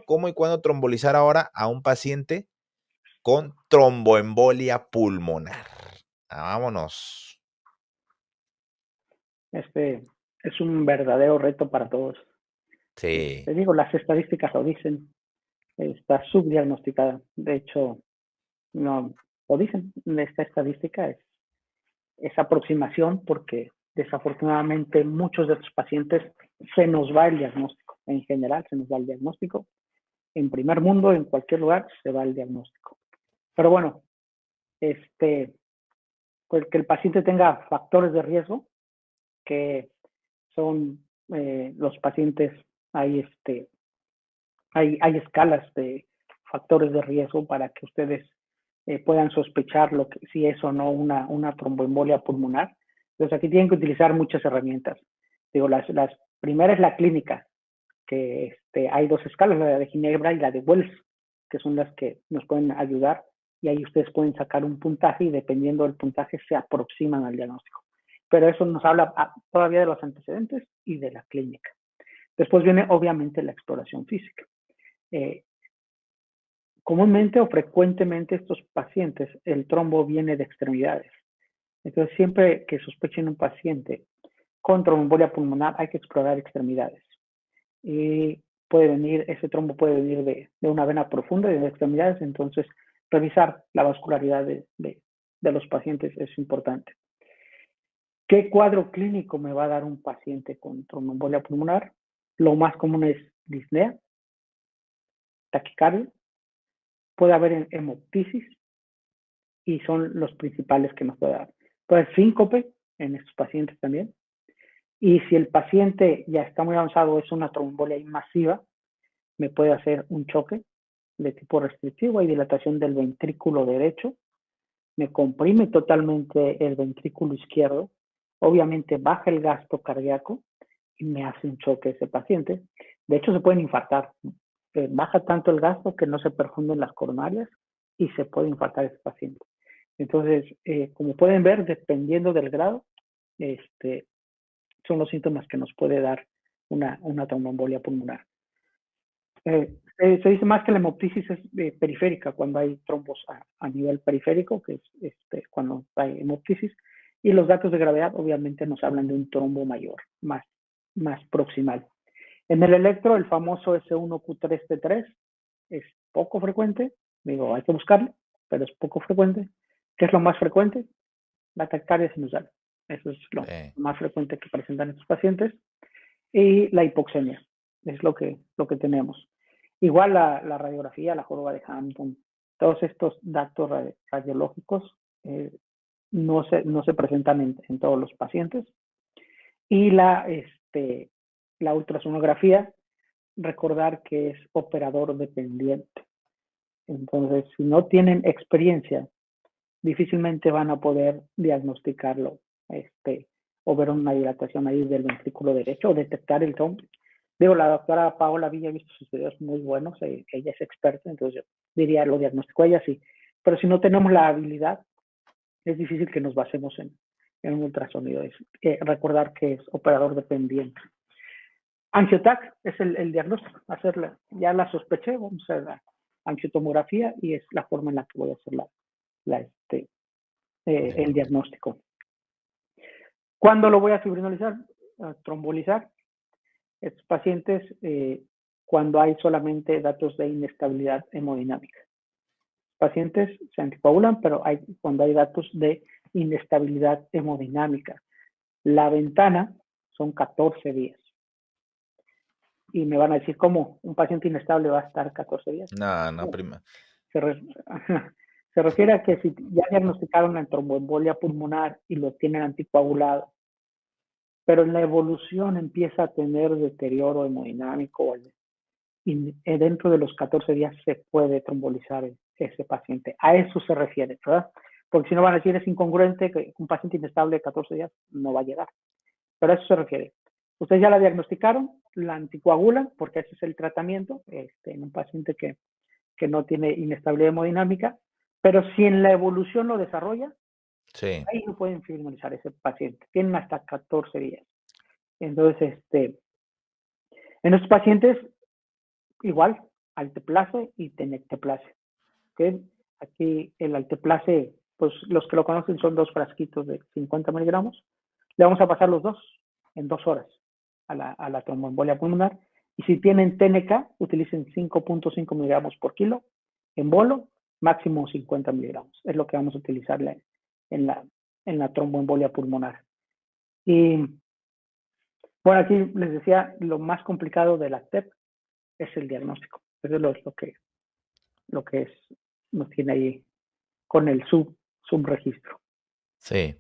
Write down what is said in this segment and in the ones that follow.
cómo y cuándo trombolizar ahora a un paciente con tromboembolia pulmonar. Vámonos. Es un verdadero reto para todos. Sí. Te digo, las estadísticas lo dicen, está subdiagnosticada. De hecho, no lo dicen, esta estadística es aproximación porque desafortunadamente muchos de estos pacientes se nos va el diagnóstico. En general se nos va el diagnóstico. En primer mundo, en cualquier lugar, se va el diagnóstico. Pero bueno, pues que el paciente tenga factores de riesgo, que son los pacientes, hay escalas de factores de riesgo para que ustedes puedan sospechar si es o no una tromboembolia pulmonar. Entonces aquí tienen que utilizar muchas herramientas. Digo, las primeras es la clínica, que hay dos escalas, la de Ginebra y la de Wells, que son las que nos pueden ayudar, y ahí ustedes pueden sacar un puntaje y dependiendo del puntaje se aproximan al diagnóstico. Pero eso nos habla todavía de los antecedentes y de la clínica. Después viene obviamente la exploración física. Comúnmente o frecuentemente estos pacientes, el trombo viene de extremidades. Entonces, siempre que sospechen un paciente con tromboembolia pulmonar, hay que explorar extremidades. Y ese trombo puede venir de una vena profunda y de extremidades, entonces revisar la vascularidad de los pacientes es importante. ¿Qué cuadro clínico me va a dar un paciente con tromboembolia pulmonar? Lo más común es disnea, taquicardia, puede haber hemoptisis y son los principales que nos puede dar. Puede haber síncope en estos pacientes también. Y si el paciente ya está muy avanzado, es una tromboembolia invasiva, me puede hacer un choque de tipo restrictivo, hay dilatación del ventrículo derecho, me comprime totalmente el ventrículo izquierdo, obviamente baja el gasto cardíaco y me hace un choque ese paciente. De hecho, se pueden infartar. Baja tanto el gasto que no se perfunden las coronarias y se puede infartar ese paciente. Entonces, como pueden ver, dependiendo del grado, son los síntomas que nos puede dar una tromboembolia pulmonar. Se dice más que la hemoptisis es periférica, cuando hay trombos a nivel periférico, que es cuando hay hemoptisis, y los datos de gravedad obviamente nos hablan de un trombo mayor, más proximal. En el electro, el famoso S1Q3T3 es poco frecuente, digo, hay que buscarlo, pero es poco frecuente. ¿Qué es lo más frecuente? La taquicardia sinusal. Eso es lo más frecuente que presentan estos pacientes. Y la hipoxemia, es lo que tenemos. Igual la radiografía, la joroba de Hampton, todos estos datos radiológicos no se presentan en todos los pacientes. Y la ultrasonografía, recordar que es operador dependiente. Entonces, si no tienen experiencia, difícilmente van a poder diagnosticarlo o ver una dilatación ahí del ventrículo derecho o detectar el trombo. Digo, la doctora Paola Villa ha visto sus videos muy buenos, ella es experta, entonces yo diría, lo diagnosticó ella sí. Pero si no tenemos la habilidad, es difícil que nos basemos en un ultrasonido. Recordar que es operador dependiente. Angiotac es el diagnóstico, ya la sospeché, vamos a hacer la angiotomografía y es la forma en la que voy a hacer el diagnóstico. ¿Cuándo lo voy a fibrinolizar? Trombolizar. Estos pacientes cuando hay solamente datos de inestabilidad hemodinámica. Pacientes se anticoagulan, pero cuando hay datos de inestabilidad hemodinámica. La ventana son 14 días. Y me van a decir, ¿cómo un paciente inestable va a estar 14 días? No, prima. Se refiere a que si ya diagnosticaron una tromboembolia pulmonar y lo tienen anticoagulado, pero en la evolución empieza a tener deterioro hemodinámico y dentro de los 14 días se puede trombolizar ese paciente. A eso se refiere, ¿verdad? Porque si no van a decir es incongruente que un paciente inestable de 14 días no va a llegar. Pero a eso se refiere. Ustedes ya la diagnosticaron, la anticoagulan, porque ese es el tratamiento en un paciente que no tiene inestabilidad hemodinámica, pero si en la evolución lo desarrolla, sí, ahí no pueden fibrinolizar ese paciente. Tienen hasta 14 días. Entonces, en estos pacientes, igual, alteplase y tenecteplase. ¿Okay? Aquí el alteplase, pues los que lo conocen son 2 frasquitos de 50 miligramos. Le vamos a pasar los dos en 2 horas a la tromboembolia pulmonar. Y si tienen TNK, utilicen 5.5 miligramos por kilo en bolo, máximo 50 miligramos. Es lo que vamos a utilizar en la tromboembolia pulmonar. Y bueno, aquí les decía, lo más complicado de la TEP es el diagnóstico. Eso es lo que nos tiene ahí con el subregistro. Sí.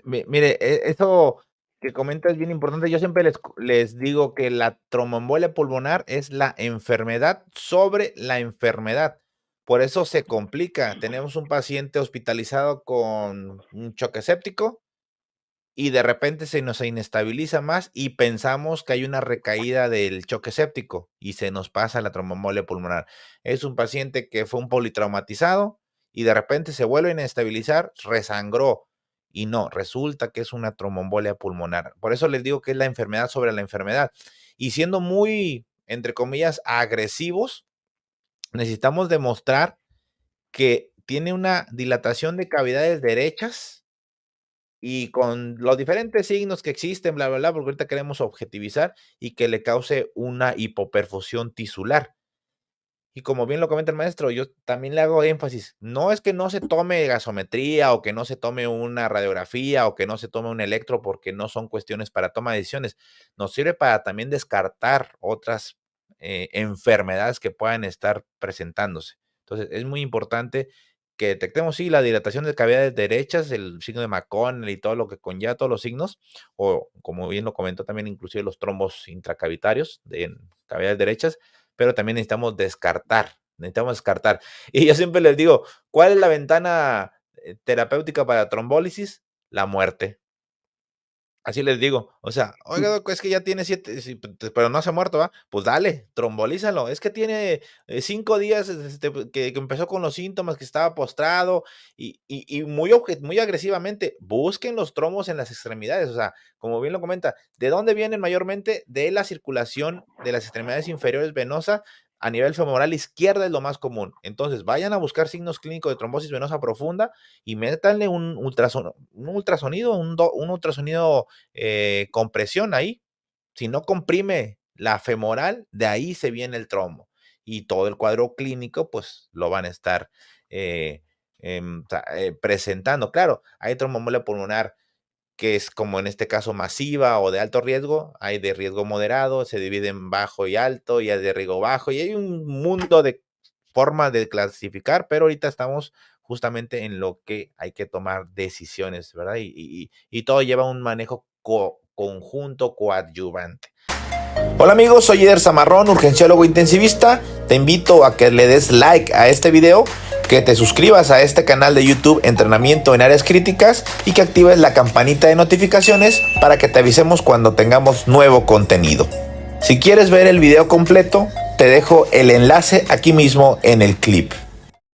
Mire, eso que comenta es bien importante. Yo siempre les digo que la tromboembolia pulmonar es la enfermedad sobre la enfermedad. Por eso se complica. Tenemos un paciente hospitalizado con un choque séptico y de repente se nos inestabiliza más y pensamos que hay una recaída del choque séptico y se nos pasa la tromboembolia pulmonar. Es un paciente que fue un politraumatizado y de repente se vuelve a inestabilizar, resangró. Y no, resulta que es una tromboembolia pulmonar. Por eso les digo que es la enfermedad sobre la enfermedad. Y siendo muy, entre comillas, agresivos, necesitamos demostrar que tiene una dilatación de cavidades derechas y con los diferentes signos que existen, bla, bla, bla, porque ahorita queremos objetivizar y que le cause una hipoperfusión tisular. Y como bien lo comenta el maestro, yo también le hago énfasis, no es que no se tome gasometría o que no se tome una radiografía o que no se tome un electro porque no son cuestiones para toma de decisiones, nos sirve para también descartar otras enfermedades que puedan estar presentándose. Entonces es muy importante que detectemos, sí, la dilatación de cavidades derechas, el signo de McConnell y todo lo que conlleva, todos los signos, o como bien lo comentó también, inclusive los trombos intracavitarios de cavidades derechas, pero también necesitamos descartar. Y yo siempre les digo, ¿cuál es la ventana terapéutica para trombólisis? La muerte. Así les digo, o sea, oiga, doc, es que ya tiene 7, pero no se ha muerto, ¿va? Pues dale, trombolízalo. Es que tiene 5 días que empezó con los síntomas, que estaba postrado y muy agresivamente. Busquen los trombos en las extremidades, o sea, como bien lo comenta, ¿de dónde vienen mayormente? De la circulación de las extremidades inferiores venosa. A nivel femoral izquierda es lo más común. Entonces, vayan a buscar signos clínicos de trombosis venosa profunda y métanle un ultrasonido con presión ahí. Si no comprime la femoral, de ahí se viene el trombo. Y todo el cuadro clínico, pues, lo van a estar presentando. Claro, hay tromboembolia pulmonar que es como en este caso masiva o de alto riesgo, hay de riesgo moderado, se divide en bajo y alto, y hay de riesgo bajo, y hay un mundo de formas de clasificar, pero ahorita estamos justamente en lo que hay que tomar decisiones, ¿verdad? Y todo lleva un manejo conjunto coadyuvante. Hola amigos, soy Eder Zamarrón, urgenciólogo intensivista. Te invito a que le des like a este video, que te suscribas a este canal de YouTube Entrenamiento en Áreas Críticas y que actives la campanita de notificaciones para que te avisemos cuando tengamos nuevo contenido. Si quieres ver el video completo, te dejo el enlace aquí mismo en el clip.